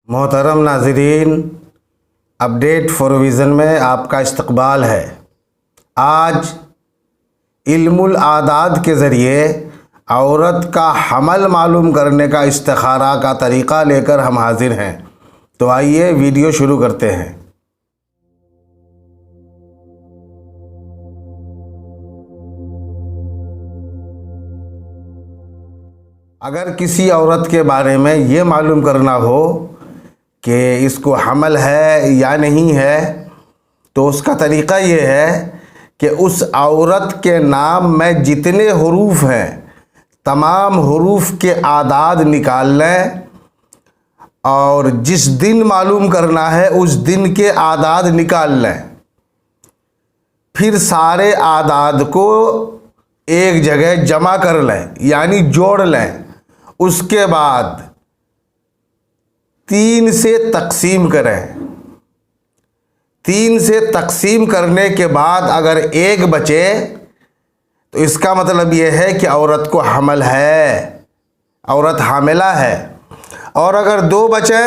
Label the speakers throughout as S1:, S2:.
S1: محترم ناظرین، update for vision میں آپ کا استقبال ہے۔ آج علم الاعداد کے ذریعے عورت کا حمل معلوم کرنے کا استخارہ کا طریقہ لے کر ہم حاضر ہیں۔ تو آئیے ویڈیو شروع کرتے ہیں۔ اگر کسی عورت کے بارے میں یہ معلوم کرنا ہو کہ اس کو حمل ہے یا نہیں ہے، تو اس کا طریقہ یہ ہے کہ اس عورت کے نام میں جتنے حروف ہیں تمام حروف کے اعداد نکال لیں، اور جس دن معلوم کرنا ہے اس دن کے اعداد نکال لیں۔ پھر سارے اعداد کو ایک جگہ جمع کر لیں، یعنی جوڑ لیں۔ اس کے بعد 3 سے تقسیم کریں۔ 3 سے تقسیم کرنے کے بعد اگر 1 بچے تو اس کا مطلب یہ ہے کہ عورت کو حمل ہے، عورت حاملہ ہے۔ اور اگر 2 بچے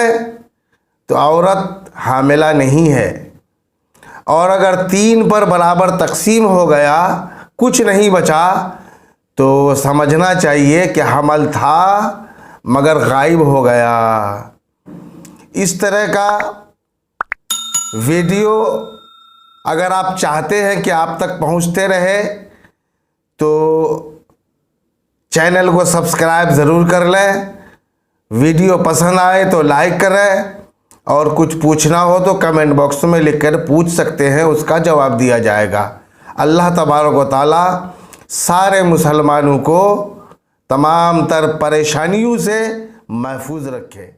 S1: تو عورت حاملہ نہیں ہے۔ اور اگر 3 پر برابر تقسیم ہو گیا، کچھ نہیں بچا، تو سمجھنا چاہیے کہ حمل تھا مگر غائب ہو گیا۔ اس طرح کا ویڈیو اگر آپ چاہتے ہیں کہ آپ تک پہنچتے رہے تو چینل کو سبسکرائب ضرور کر لیں۔ ویڈیو پسند آئے تو لائک کریں، اور کچھ پوچھنا ہو تو کمنٹ باکس میں لکھ کر پوچھ سکتے ہیں، اس کا جواب دیا جائے گا۔ اللہ تبارک و تعالی سارے مسلمانوں کو تمام تر پریشانیوں سے محفوظ رکھے۔